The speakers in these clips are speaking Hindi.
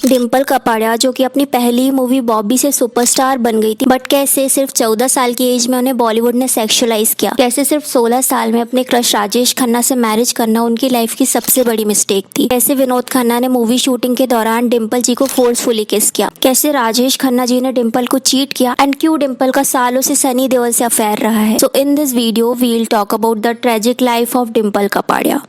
डिम्पल कपाड़िया जो कि अपनी पहली मूवी बॉबी से सुपरस्टार बन गई थी, बट कैसे सिर्फ 14 साल की एज में उन्हें बॉलीवुड ने सेक्सुअलाइज किया। कैसे सिर्फ 16 साल में अपने क्रश राजेश खन्ना से मैरिज करना उनकी लाइफ की सबसे बड़ी मिस्टेक थी। कैसे विनोद खन्ना ने मूवी शूटिंग के दौरान डिम्पल जी को फोर्सफुली किस किया। कैसे राजेश खन्ना जी ने डिम्पल को चीट किया एंड क्यों डिम्पल का सालों से सनी देओल से अफेयर रहा है। So in this video we will talk about the tragic life of Dimple Kapadia.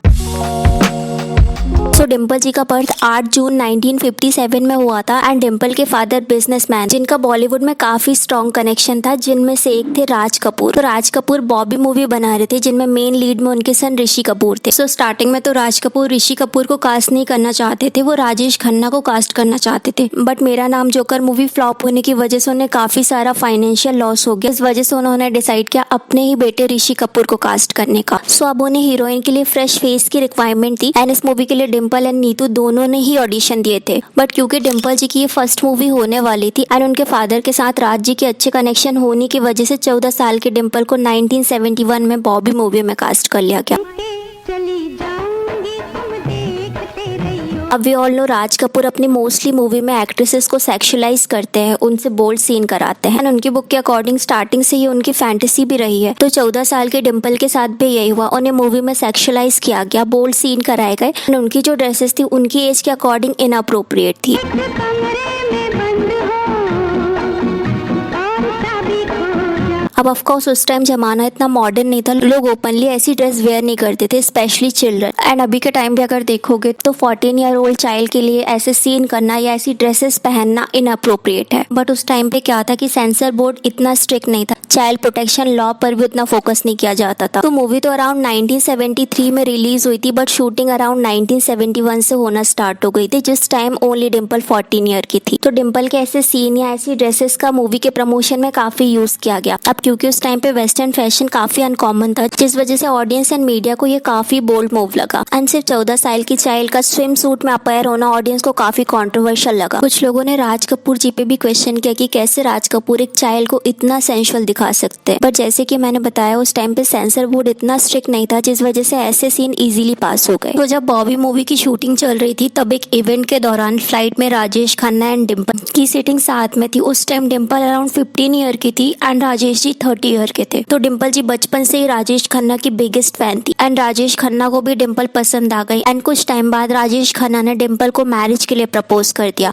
Dimple ji का बर्थ 8 जून 1957 में हुआ था एंड डिम्पल के फादर बिजनेसमैन जिनका बॉलीवुड में काफी स्ट्रॉन्ग कनेक्शन था, जिनमें से एक थे राज कपूर। तो राज कपूर बॉबी मूवी बना रहे थे जिनमें मेन लीड में उनके सन ऋषि कपूर थे। स्टार्टिंग में तो राज कपूर ऋषि कपूर को कास्ट नहीं करना चाहते थे, वो राजेश खन्ना को कास्ट करना चाहते थे। बट मेरा नाम जोकर मूवी फ्लॉप होने की वजह से उन्हें काफी सारा फाइनेंशियल लॉस हो गया। इस वजह से उन्होंने डिसाइड किया अपने ही बेटे ऋषि कपूर को कास्ट करने का। सो अब उन्हें हीरोइन के लिए फ्रेश फेस की रिक्वायरमेंट थी एंड इस मूवी के लिए डिम्पल एंड नीतू दोनों ने ही ऑडिशन दिए थे। बट क्योंकि डिम्पल जी की ये फर्स्ट मूवी होने वाली थी एंड उनके फादर के साथ राज जी के अच्छे कनेक्शन होने की वजह से 14 साल के डिम्पल को 1971 में बॉबी मूवी में कास्ट कर लिया गया। अब we all know Raj Kapoor अपनी मोस्टली मूवी में एक्ट्रेसेस को सेक्सुअलाइज करते हैं, उनसे बोल्ड सीन कराते हैं। उनकी बुक के अकॉर्डिंग स्टार्टिंग से ही उनकी फैंटेसी भी रही है। तो 14 साल के डिम्पल के साथ भी यही हुआ, उन्हें मूवी में सेक्सुअलाइज किया गया, बोल्ड सीन कराए गए। उनकी जो ड्रेसेस थी उनकी एज के अकॉर्डिंग इनअप्रोप्रिएट थी। अब ऑफ कोर्स उस टाइम जमाना इतना मॉडर्न नहीं था, लोग ओपनली ऐसी ड्रेस वेयर नहीं करते थे, स्पेशली चिल्ड्रन। एंड अभी के टाइम पे अगर देखोगे तो 14 ईयर ओल्ड चाइल्ड के लिए ऐसे सीन करना या ऐसी ड्रेसेस पहनना इनअप्रोप्रिएट है। बट उस टाइम पे क्या था कि सेंसर बोर्ड इतना स्ट्रिक्ट नहीं था, चाइल्ड प्रोटेक्शन लॉ पर भी उतना फोकस नहीं किया जाता था। तो मूवी तो अराउंड 1973 में रिलीज हुई थी, बट शूटिंग अराउंड 1971 से होना स्टार्ट हो गई थी, जिस टाइम ओनली डिम्पल 14 ईयर की थी। तो डिम्पल के ऐसे सीन या ऐसी ड्रेसेस का मूवी के प्रमोशन में काफी यूज किया गया। अब क्योंकि उस टाइम पे वेस्टर्न फैशन काफी अनकॉमन था, जिस वजह से ऑडियंस एंड मीडिया को ये काफी बोल्ड मूव लगा। एंड सिर्फ 14 साल की चाइल्ड का स्विम सूट में अपायर होना ऑडियंस को काफी कंट्रोवर्शियल लगा। कुछ लोगों ने राज कपूर जी पे भी क्वेश्चन किया कि कैसे राज कपूर एक चाइल्ड को इतना सेंसुअल दिखा सकते हैं। बट जैसे कि मैंने बताया उस टाइम पे सेंसर बोर्ड इतना स्ट्रिक्ट नहीं था, जिस वजह से ऐसे सीन इजीली पास हो गए। तो जब बॉबी मूवी की शूटिंग चल रही थी तब एक इवेंट के दौरान फ्लाइट में राजेश खन्ना एंड डिम्पल की सीटिंग साथ में थी। उस टाइम डिम्पल अराउंड 15 ईयर की थी एंड राजेश जी 30 ईयर के थे। तो डिम्पल जी बचपन से ही राजेश खन्ना की बिगेस्ट फैन थी एंड राजेश खन्ना को भी डिम्पल पसंद आ गई। एंड कुछ टाइम बाद राजेश खन्ना ने डिम्पल को मैरिज के लिए प्रपोज कर दिया।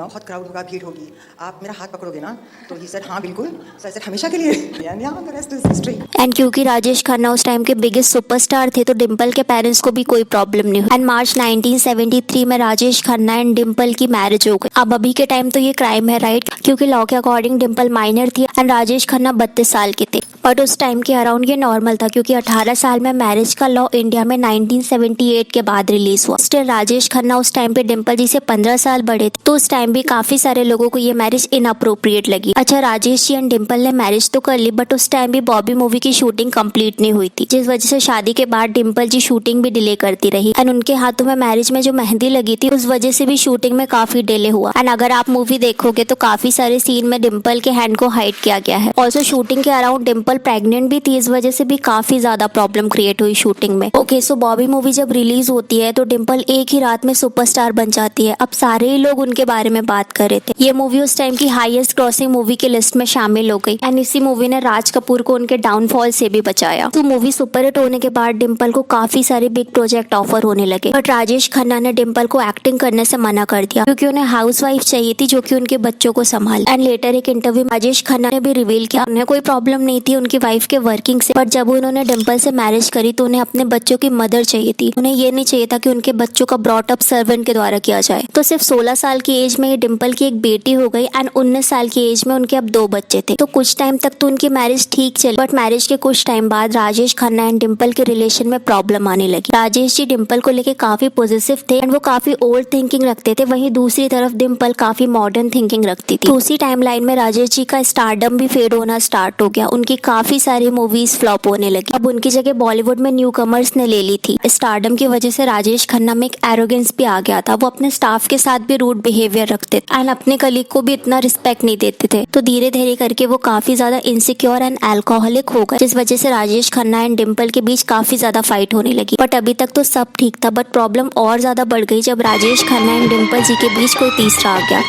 बहुत क्राउड होगा, भीड़ होगी, आप मेरा हाथ पकड़ोगे ना? तो ही सेड हाँ बिल्कुल। सो आई सेड हमेशा के लिए। The rest is history. And क्योंकि राजेश खन्ना उस टाइम के बिगेस्ट सुपरस्टार थे तो डिम्पल के पेरेंट्स को भी कोई प्रॉब्लम नहीं हुई। एंड मार्च 1973 में राजेश खन्ना एंड डिम्पल की मैरिज हो गई। अब अभी के टाइम तो ये क्राइम है, राइट? क्योंकि लॉ के अकॉर्डिंग डिम्पल माइनर थी एंड राजेश खन्ना 32 साल के थे। बट उस टाइम के अराउंड ये नॉर्मल था, क्योंकि 18 साल में मैरिज का लॉ इंडिया में 1978 के बाद रिलीज हुआ। स्टिल राजेश खन्ना उस टाइम पे डिम्पल जी से 15 साल बड़े थे, तो उस टाइम भी काफी सारे लोगों को ये मैरिज इनअप्रोप्रिएट लगी। अच्छा, राजेश जी एंड डिम्पल ने मैरिज तो कर ली, बट उस टाइम भी बॉबी मूवी की शूटिंग कंप्लीट नहीं हुई थी, जिस वजह से शादी के बाद डिम्पल जी शूटिंग भी डिले करती रही। एंड उनके हाथों में मैरिज में जो मेहंदी लगी थी उस वजह से भी शूटिंग में काफी डिले हुआ। एंड अगर आप मूवी देखोगे तो काफी सारे सीन में डिम्पल के हैंड को हाइड किया गया है। ऑल्सो शूटिंग के अराउंड डिम्पल प्रेग्नेंट भी थी, इस वजह से भी काफी ज्यादा प्रॉब्लम क्रिएट हुई शूटिंग में। ओके, सो बॉबी मूवी जब रिलीज होती है तो डिम्पल एक ही रात में सुपरस्टार बन जाती है। अब सारे ही लोग उनके बारे में बात कर रहे थे। ये मूवी उस टाइम की हाईएस्ट क्रॉसिंग मूवी की लिस्ट में शामिल हो गई एंड इसी मूवी ने राज कपूर को उनके डाउनफॉल से भी बचाया। तो मूवी सुपरहिट होने के बाद डिम्पल को काफी सारे बिग प्रोजेक्ट ऑफर होने लगे, बट राजेश खन्ना ने डिम्पल को एक्टिंग करने से मना कर दिया, क्योंकि उन्हें हाउसवाइफ चाहिए थी जो कि उनके बच्चों को संभाले। एंड लेटर एक इंटरव्यू में राजेश खन्ना ने भी रिवील किया उन्हें कोई प्रॉब्लम नहीं थी उनकी वाइफ के वर्किंग से, बट जब उन्होंने डिम्पल से मैरिज करी तो उन्हें अपने बच्चों की मदर चाहिए थी। उन्हें ये नहीं चाहिए था कि उनके बच्चों का ब्रॉट अप सर्वेंट के द्वारा किया जाए। तो सिर्फ 16 साल की एज में डिम्पल की एक बेटी हो गई एंड 19 साल की एज में उनके अब 2 बच्चे थे। तो कुछ टाइम तक तो उनकी मैरिज ठीक चली, बट मैरिज के कुछ टाइम बाद राजेश खन्ना एंड डिम्पल के रिलेशन में प्रॉब्लम आने लगी। राजेश जी डिम्पल को लेके काफी पॉजिटिव थे एंड वो काफी ओल्ड थिंकिंग रखते थे, वहीं दूसरी तरफ डिम्पल काफी मॉडर्न थिंकिंग रखती थी। तो उसी टाइमलाइन में राजेश जी का स्टारडम भी फेड होना स्टार्ट हो गया। उनकी काफी सारी मूवीज फ्लॉप होने लगी। अब उनकी जगह बॉलीवुड में न्यू कमर्स ने ले ली थी। स्टारडम की वजह से राजेश खन्ना में एक एरोगेंस भी आ गया था। वो अपने स्टाफ के साथ भी रूड बिहेवियर रखते थे एंड अपने कलीग को भी इतना रिस्पेक्ट नहीं देते थे। तो धीरे धीरे करके वो काफी ज्यादा इनसिक्योर एंड अल्कोहलिक हो गए, जिस वजह से राजेश खन्ना एंड डिम्पल के बीच काफी ज्यादा फाइट होने लगी। बट अभी तक तो सब ठीक था, बट प्रॉब्लम और ज्यादा बढ़ गई जब राजेश खन्ना एंड डिम्पल जी के बीच कोई तीसरा आ गया।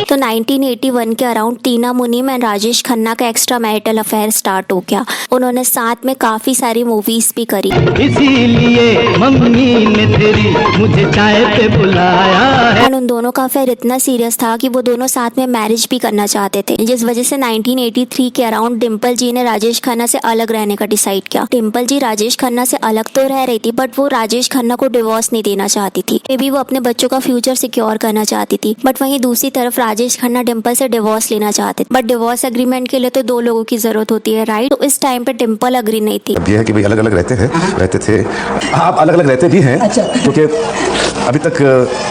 तो 1981 के अराउंड टीना मुनीम एंड राजेश खन्ना का एक्स्ट्रा मैरिटल अफेयर स्टार्ट हो गया। उन्होंने साथ में काफी सारी मूवीज भी करी। इसीलिए मम्मी ने तेरी मुझे चाय पे बुलाया है। उन दोनों का अफेयर इतना सीरियस था कि वो दोनों साथ में मैरिज भी करना चाहते थे, जिस वजह से 1983 के अराउंड डिम्पल जी ने राजेश खन्ना से अलग रहने का डिसाइड किया। डिम्पल जी राजेश खन्ना से अलग तो रह रही थी, बट वो राजेश खन्ना को डिवोर्स नहीं देना चाहती थी। मे बी वो अपने बच्चों का फ्यूचर सिक्योर करना चाहती थी। बट वहीं दूसरी तरफ राजेश खन्ना डिम्पल से डिवोर्स लेना चाहते थे। बट डिवोर्स एग्रीमेंट के लिए तो दो लोगों की जरूरत होती है, राइट? तो इस टाइम पे डिम्पल अग्री नहीं थी। अब ये है कि भाई अलग अलग रहते थे। आप अलग अलग रहते भी हैं। अच्छा। क्योंकि अभी तक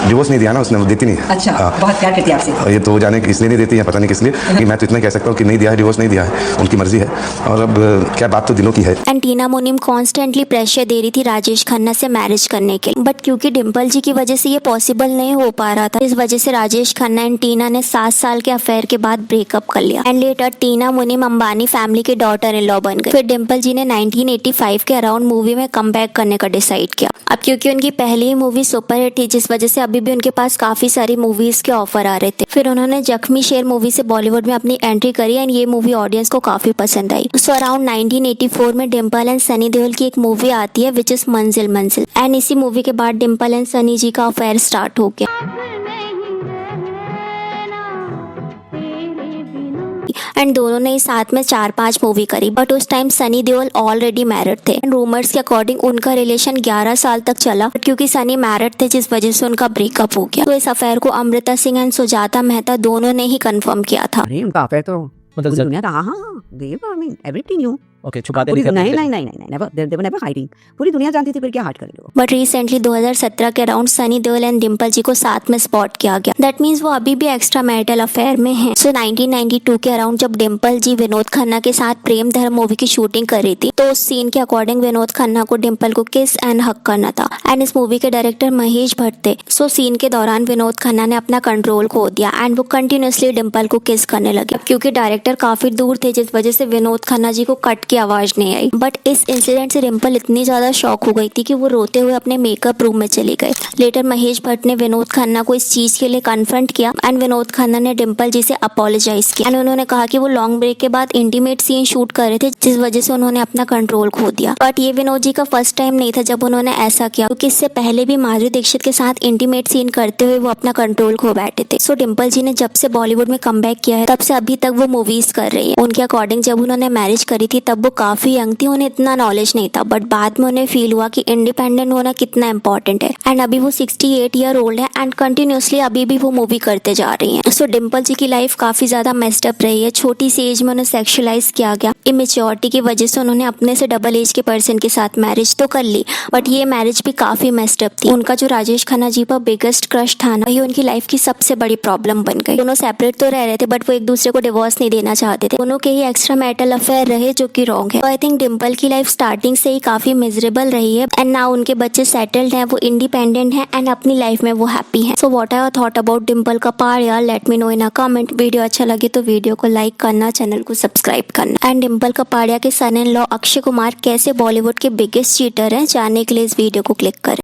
डिवोर्स नहीं दिया ना उसने, वो देती नहीं। अच्छा, बहुत प्यार करती है आपसे। ये तो जाने इसलिए नहीं देती है, पता नहीं किस लिए। कि मैं तो इतना कह सकता हूँ कि नहीं दिया है, डिवोर्स नहीं दिया है, उनकी मर्जी है। और अब क्या बात तो दिलों की है। एंड टीना मुनीम कॉन्स्टेंटली प्रेशर दे रही थी राजेश खन्ना से मैरिज करने के लिए, बट क्योंकि डिम्पल जी की वजह से ये पॉसिबल नहीं हो पा रहा था, इस वजह से राजेश खन्ना एंड टीना ने 7 साल के अफेयर के बाद ब्रेकअप कर लिया। एंड लेटर टीना मुनीम अंबानी फैमिली के डॉटर इन लॉ बन गई। फिर डिम्पल जी ने 1985 के अराउंड मूवी में कम बैक करने का डिसाइड किया। अब क्योंकि उनकी पहली ही मूवी सुपरहिट थी, जिस वजह से अभी भी उनके पास काफी सारी मूवीज के ऑफर आ रहे थे। फिर उन्होंने जख्मी शेर मूवी से बॉलीवुड में अपनी एंट्री करी एंड ये मूवी ऑडियंस को काफी पसंद आई। सो अराउंड 1984 में डिम्पल एंड सनी देओल की एक मूवी आती है विच इज मंजिल मंजिल। एंड इसी मूवी के बाद डिम्पल एंड सनी जी का अफेयर स्टार्ट हो गया। एंड दोनों ने साथ में 4-5 मूवी करी। बट उस time Sunny Deol already married थे। रूमर्स के अकॉर्डिंग उनका रिलेशन 11 साल तक चला, क्योंकि सनी मैरिड थे जिस वजह से उनका ब्रेकअप हो गया। तो इस अफेयर को अमृता सिंह एंड सुजाता मेहता दोनों ने ही कंफर्म किया था। अरे उनका अफेयर तो मतलब पूरी दुनिया हाँ एवरीथिंग न्यू। ओके, छुपाते पूरी नहीं थे। नहीं never they were never hiding. पूरी दुनिया जानती थी, फिर क्या हाइड कर लो। बट रिसेंटली 2017 के अराउंड सनी देओल एंड डिम्पल जी को साथ में स्पॉट किया गया। दैट मीन्स वो अभी भी एक्स्ट्रा मैरिटल अफेयर में हैं। सो 1992 के अराउंड जब डिम्पल जी विनोद खन्ना के साथ प्रेम धर्म मूवी की शूटिंग कर रही थी, तो उस सीन के अकॉर्डिंग विनोद खन्ना को डिम्पल को किस एंड हक करना था। एंड इस मूवी के डायरेक्टर महेश भट्ट थे। सो सीन के दौरान विनोद खन्ना ने अपना कंट्रोल खो दिया एंड वो कंटिन्यूसली डिम्पल को किस करने लगे, क्योंकि डायरेक्टर काफी दूर थे, जिस वजह से विनोद खन्ना जी को कट की आवाज नहीं आई। बट इस इंसिडेंट से डिम्पल इतनी ज्यादा शॉक हो गई थी कि वो रोते हुए अपने मेकअप रूम में चली गई। लेटर महेश भट्ट ने विनोद खन्ना को इस चीज के लिए कन्फ्रंट किया एंड विनोद खन्ना ने डिम्पल जी से अपोलोजाइज किया। एंड उन्होंने कहा कि वो लॉन्ग ब्रेक के बाद इंटीमेट सीन शूट कर रहे थे, जिस वजह से उन्होंने अपना कंट्रोल खो दिया। बट ये विनोद जी का फर्स्ट टाइम नहीं था जब उन्होंने ऐसा किया, क्योंकि इससे पहले भी माधुरी दीक्षित के साथ इंटीमेट सीन करते हुए वो अपना कंट्रोल खो बैठे थे। सो डिम्पल जी ने जब से बॉलीवुड में कमबैक किया है, तब से अभी तक वो मूवीज कर रही है। उनके अकॉर्डिंग जब उन्होंने मैरिज करी थी तब वो काफी यंग थी, उन्हें इतना नॉलेज नहीं था, बट बाद में उन्हें फील हुआ कि इंडिपेंडेंट होना कितना इंपॉर्टेंट है। एंड अभी वो 68 ईयर ओल्ड है एंड कंटिन्यूसली अभी भी वो मूवी करते जा रही हैं। सो डिम्पल जी की लाइफ काफी ज्यादा मेस्ड अप रही है। छोटी सी एज में उन्हें सेक्सुअलाइज किया गया। इमेच्योरिटी की वजह से उन्होंने अपने से डबल एज के पर्सन के साथ मैरिज तो कर ली, बट ये मैरिज भी काफी मेस्ड अप थी। उनका जो राजेश खन्ना जी पर बिगेस्ट क्रश था ना, वही उनकी लाइफ की सबसे बड़ी प्रॉब्लम बन गई। दोनों सेपरेट तो रह रहे थे, बट वो एक दूसरे को डिवोर्स नहीं देना चाहते थे। दोनों के ही एक्स्ट्रा मैरिटल अफेयर रहे, जो कि रॉन्ग है। आई थिंक डिम्पल की लाइफ स्टार्टिंग से ही काफी मिजरेबल रही है एंड नाउ उनके बच्चे सेटल्ड हैं, वो इंडिपेंडेंट हैं एंड अपनी लाइफ में वो हैप्पी हैं। So what are your thought about Dimple Kapadia? Let me know in a comment. Video अच्छा लगे तो वीडियो को लाइक करना, चैनल को सब्सक्राइब करना। एंड डिम्पल कपाड़िया के सन इन लॉ अक्षय कुमार कैसे बॉलीवुड के बिगेस्ट चीटर हैं, जानने के लिए इस वीडियो को क्लिक करें।